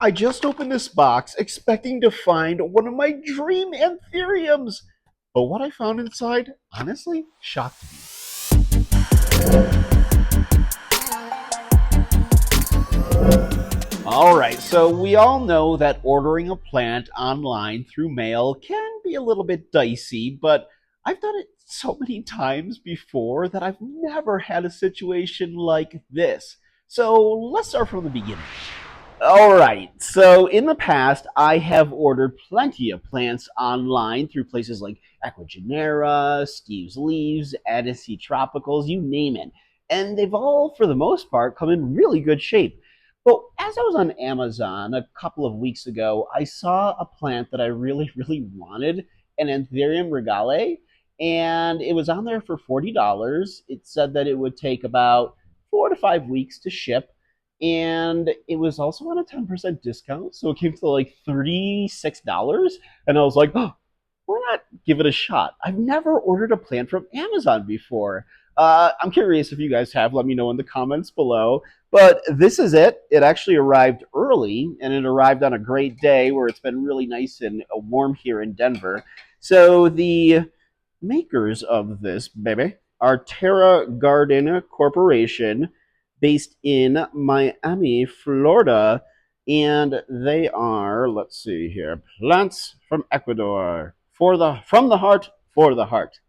I just opened this box expecting to find one of my dream Anthuriums, but what I found inside honestly shocked me. Alright, so we all know that ordering a plant online through mail can be a little bit dicey, but I've done it so many times before that I've never had a situation like this. So let's start from the beginning. All right. So in the past, I have ordered plenty of plants online through places like Aquagenera, Steve's Leaves, Adici Tropicals, you name it. And they've all, for the most part, come in really good shape. But as I was on Amazon a couple of weeks ago, I saw a plant that I really, really wanted, an Anthurium Regale, and it was on there for $40. It said that it would take about 4 to 5 weeks to ship, and it was also on a 10% discount, so it came to like $36. And I was like, oh, why not give it a shot? I've never ordered a plant from Amazon before. I'm curious if you guys have. Let me know in the comments below. But this is it. It actually arrived early, and it arrived on a great day where it's been really nice and warm here in Denver. So the makers of this baby are Terra Garden Corporation, based in Miami, Florida. And they are, let's see here, plants from Ecuador for the from the heart for the heart.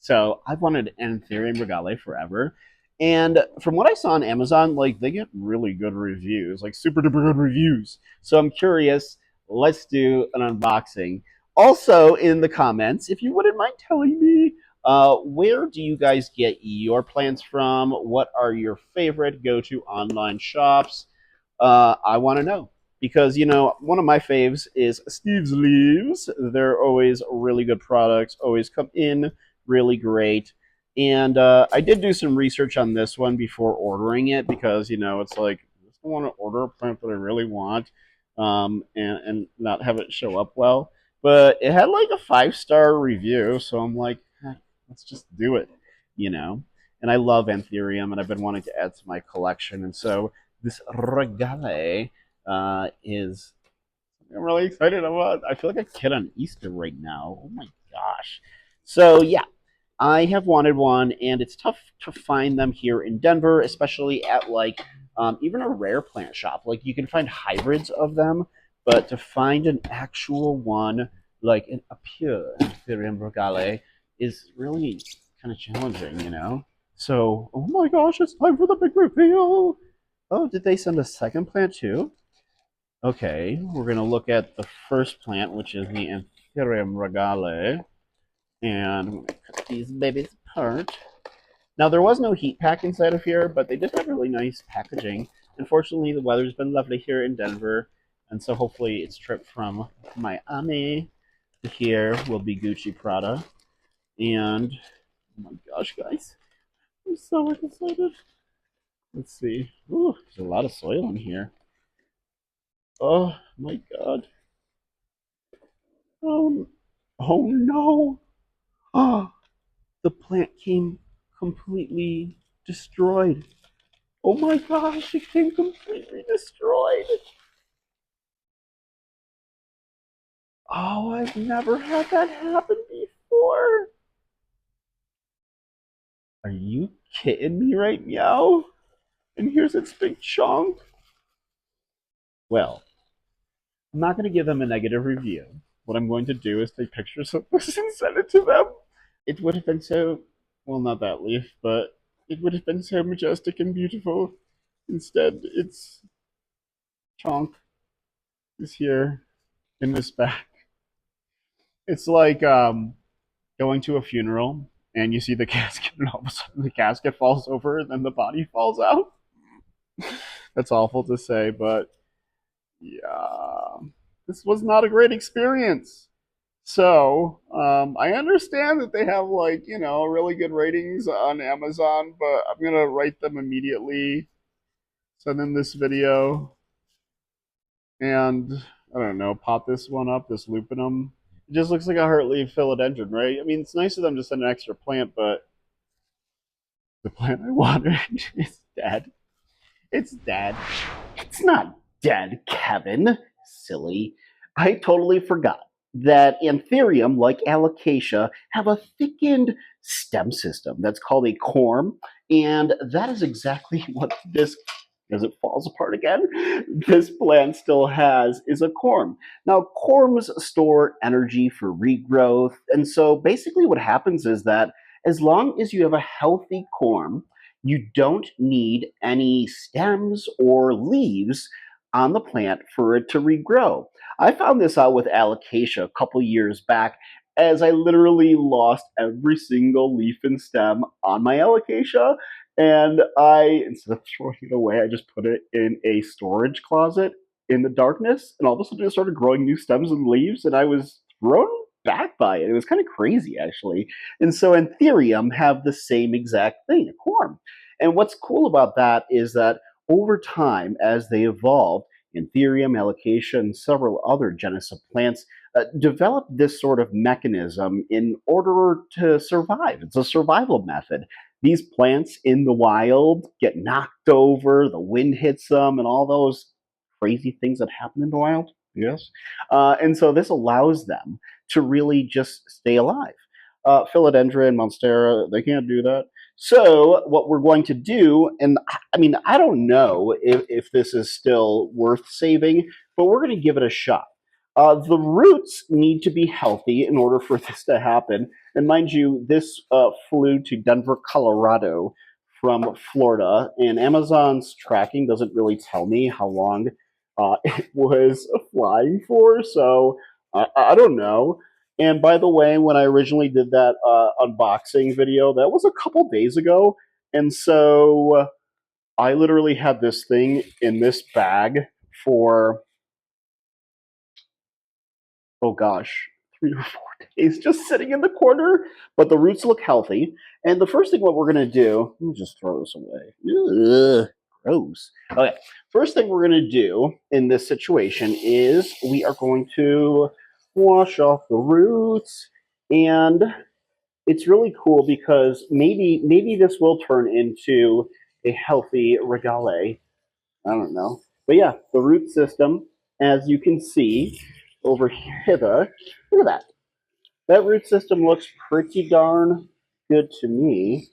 So I've wanted Anthurium Regale forever. And from what I saw on Amazon, like they get really good reviews, like super duper good reviews. So I'm curious. Let's do an unboxing. Also, in the comments, if you wouldn't mind telling me, where do you guys get your plants from? What are your favorite go-to online shops? I want to know because one of my faves is Steve's Leaves. They're always really good products. Always come in really great. And I did do some research on this one before ordering it because it's like I just want to order a plant that I really want, and not have it show up well. But it had like a 5-star review, so I'm like, let's just do it, you know. And I love Anthurium, and I've been wanting to add to my collection, and so this Regale is I'm really excited about. I feel like a kid on Easter right now. Oh my gosh! So yeah, I have wanted one, and it's tough to find them here in Denver, especially at like even a rare plant shop. Like you can find hybrids of them, but to find an actual one, like a pure Anthurium Regale, is really kind of challenging. So, oh my gosh, it's time for the big reveal. Oh, did they send a second plant too? Okay, we're gonna look at the first plant, which is the Anthurium Regale, and I'm gonna cut these babies apart. Now, there was no heat pack inside of here, but they did have really nice packaging. Unfortunately, the weather's been lovely here in Denver, and so hopefully its trip from Miami to here will be Gucci Prada. And oh my gosh, guys, I'm so excited. Let's see. Ooh, there's a lot of soil in here. Oh my god. Um, oh no. Oh, the plant came completely destroyed. Oh my gosh, it came completely destroyed. Oh, I've never had that happen before. Are you kidding me right now? And here's its big chunk. Well, I'm not going to give them a negative review. What I'm going to do is take pictures of this and send it to them. It would have been so, well, not that leaf, but it would have been so majestic and beautiful. Instead, its chunk is here in this back. It's like going to a funeral and you see the casket, and all of a sudden the casket falls over and then the body falls out. That's awful to say, but yeah, this was not a great experience. So I understand that they have like really good ratings on Amazon, but I'm gonna write them immediately, send them this video, and I don't know, pop this one up, this lupinum. It just looks like a heartleaf philodendron, right? I mean, it's nice of them to send an extra plant, but the plant I wanted is dead. It's dead. It's not dead, Kevin. Silly. I totally forgot that Anthurium, like Alocasia, have a thickened stem system that's called a corm, and that is exactly what this, as it falls apart again, this plant still has is a corm. Now, corms store energy for regrowth, and so basically what happens is that as long as you have a healthy corm, you don't need any stems or leaves on the plant for it to regrow. I found this out with alocasia a couple years back as I literally lost every single leaf and stem on my alocasia. And instead of throwing it away, I just put it in a storage closet in the darkness. And all of a sudden, it started growing new stems and leaves. And I was thrown back by it. It was kind of crazy, actually. And so Anthurium have the same exact thing, a corm. And what's cool about that is that over time, as they evolved, Anthurium, Alocasia, and several other genus of plants developed this sort of mechanism in order to survive. It's a survival method. These plants in the wild get knocked over, the wind hits them, and all those crazy things that happen in the wild. Yes. And so this allows them to really just stay alive. Philodendron and Monstera, they can't do that. So what we're going to do, and I mean, I don't know if this is still worth saving, but we're going to give it a shot. The roots need to be healthy in order for this to happen. And mind you, this flew to Denver, Colorado from Florida, and Amazon's tracking doesn't really tell me how long it was flying for, so I don't know. And by the way, when I originally did that unboxing video, that was a couple days ago. And so I literally had this thing in this bag for, oh gosh, 3 or 4 days just sitting in the corner. But the roots look healthy. And the first thing what we're going to do, let me just throw this away. Ugh, gross. Okay, first thing we're going to do in this situation is we are going to wash off the roots, and it's really cool because maybe this will turn into a healthy regale. I don't know. But yeah, the root system, as you can see over here, look at that. That root system looks pretty darn good to me.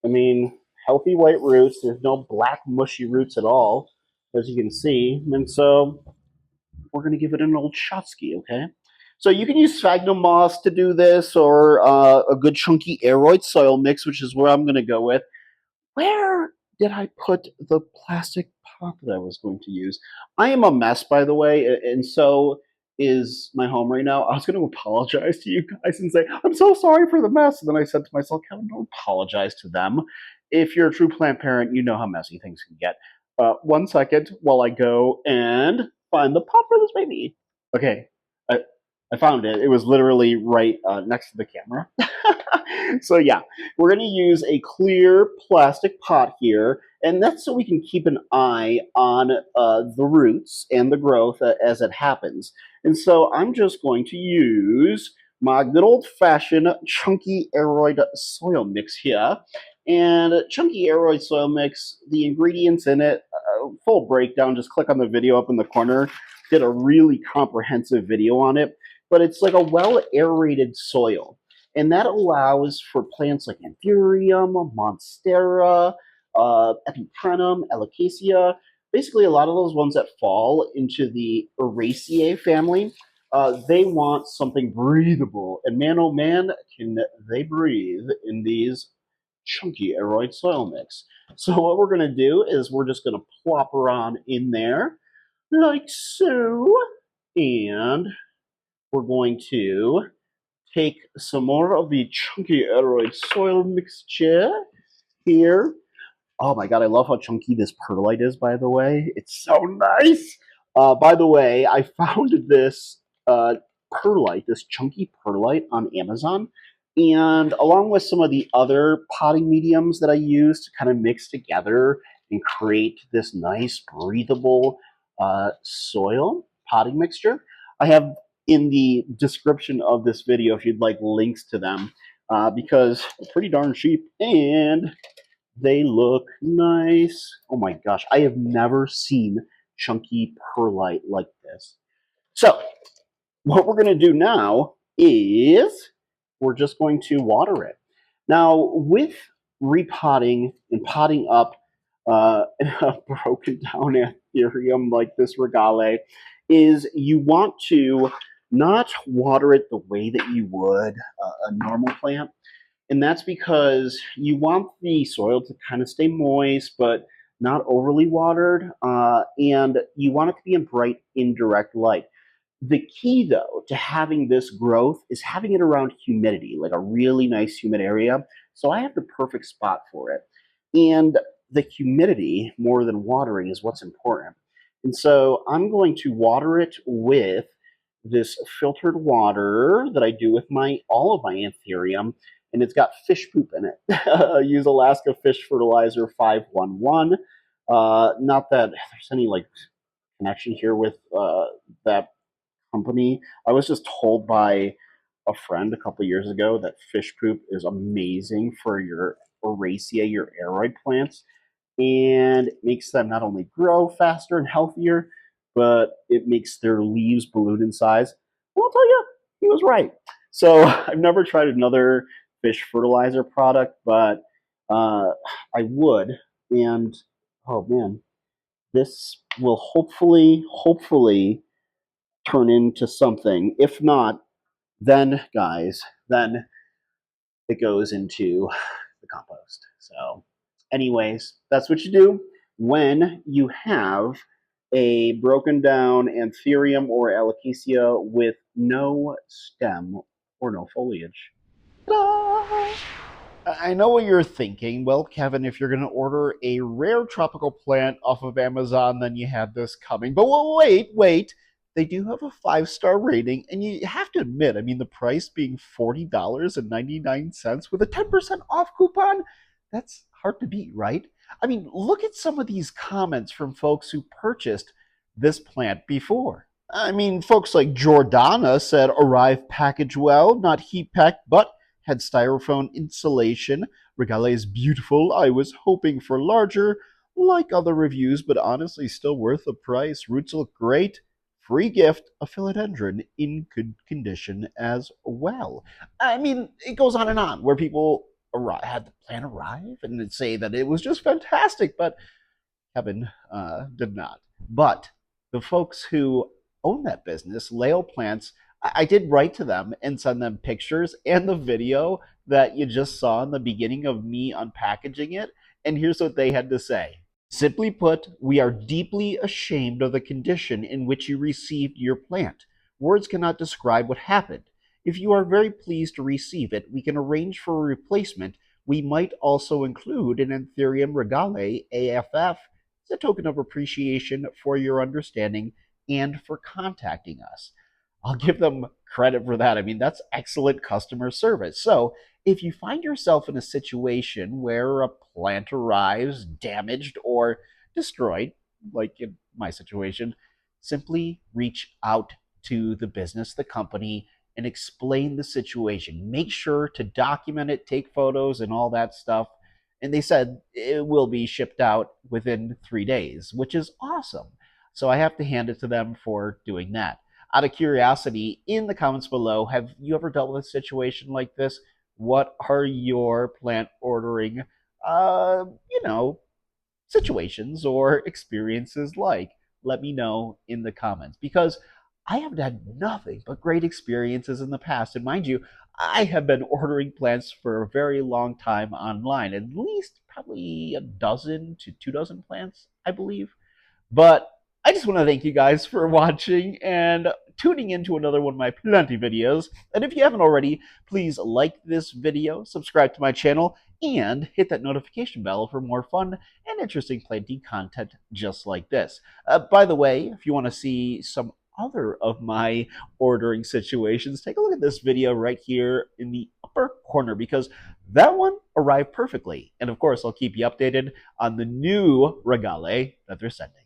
I mean, healthy white roots. There's no black mushy roots at all, as you can see. And so we're going to give it an old shotski, okay? So you can use sphagnum moss to do this, or a good chunky aeroid soil mix, which is where I'm going to go with. Where did I put the plastic pot that I was going to use? I am a mess, by the way, and so is my home right now. I was going to apologize to you guys and say, I'm so sorry for the mess. And then I said to myself, Kevin, don't apologize to them. If you're a true plant parent, you know how messy things can get. 1 second while I go and find the pot for this baby. Okay, I found it. It was literally right next to the camera. So yeah, we're going to use a clear plastic pot here, and that's so we can keep an eye on the roots and the growth as it happens. And so I'm just going to use my good old-fashioned chunky aeroid soil mix here. And chunky aeroid soil mix, the ingredients in it, full breakdown, just click on the video up in the corner. Did a really comprehensive video on it, but it's like a well-aerated soil. And that allows for plants like Anthurium, Monstera, Epiprenum, Alocasia, basically a lot of those ones that fall into the Araceae family. They want something breathable. And man, oh man, can they breathe in these chunky aeroid soil mix. So what we're going to do is we're just going to plop her on in there like so. And we're going to take some more of the chunky aeroid soil mixture here. Oh my god, I love how chunky this perlite is, by the way. It's so nice. By the way, I found this perlite, this chunky perlite on Amazon. And along with some of the other potting mediums that I use to kind of mix together and create this nice, breathable soil potting mixture, I have in the description of this video if you'd like links to them because they're pretty darn cheap and they look nice. Oh my gosh, I have never seen chunky perlite like this. So what we're going to do now is we're just going to water it. Now, with repotting and potting up a broken down Anthurium like this Regale, is you want to not water it the way that you would a normal plant. And that's because you want the soil to kind of stay moist, but not overly watered. And you want it to be in bright, indirect light. The key, though, to having this growth is having it around humidity, like a really nice humid area. So I have the perfect spot for it. And the humidity, more than watering, is what's important. And so I'm going to water it with this filtered water that I do with all of my Anthurium, and it's got fish poop in it. I use Alaska Fish Fertilizer 511. Not that there's any like connection here with that company. I was just told by a friend a couple years ago that fish poop is amazing for your Eracea, your aroid plants, and it makes them not only grow faster and healthier, but it makes their leaves balloon in size. Well, I'll tell you, he was right. So I've never tried another fish fertilizer product, but I would. And oh man, this will hopefully turn into something. If not, then guys, then it goes into the compost. So, anyways, that's what you do when you have a broken down Anthurium or Alocasia with no stem or no foliage. Ta-da! I know what you're thinking. Well, Kevin, if you're going to order a rare tropical plant off of Amazon, then you had this coming. But wait. They do have a 5-star rating, and you have to admit, I mean, the price being $40.99 with a 10% off coupon, that's hard to beat, right? I mean, look at some of these comments from folks who purchased this plant before. I mean, folks like Jordana said, arrived packaged well, not heat packed, but had styrofoam insulation. Regale is beautiful. I was hoping for larger, like other reviews, but honestly, still worth the price. Roots look great. Free gift, a philodendron in good condition as well. I mean, it goes on and on where people had the plant arrive and say that it was just fantastic, but Kevin did not. But the folks who own that business, Leo Plants, I did write to them and send them pictures and the video that you just saw in the beginning of me unpackaging it. And here's what they had to say. Simply put, we are deeply ashamed of the condition in which you received your plant. Words cannot describe what happened. If you are very pleased to receive it, we can arrange for a replacement. We might also include an Anthurium Regale AFF as a token of appreciation for your understanding and for contacting us. I'll give them credit for that. I mean, that's excellent customer service. So, if you find yourself in a situation where a plant arrives damaged or destroyed, like in my situation, simply reach out to the business, the company, and explain the situation. Make sure to document it, take photos, and all that stuff. And they said it will be shipped out within 3 days, which is awesome. So I have to hand it to them for doing that. Out of curiosity, in the comments below, have you ever dealt with a situation like this? What are your plant ordering, uh, you know, situations or experiences like? Let me know in the comments because I have had nothing but great experiences in the past. And mind you, I have been ordering plants for a very long time online, at least probably a dozen to 2 dozen plants, I believe. But I just want to thank you guys for watching and tuning into another one of my plenty videos. And if you haven't already, please like this video, subscribe to my channel, and hit that notification bell for more fun and interesting planting content just like this. By the way, if you want to see some other of my ordering situations, take a look at this video right here in the upper corner because that one arrived perfectly. And of course, I'll keep you updated on the new Regale that they're sending.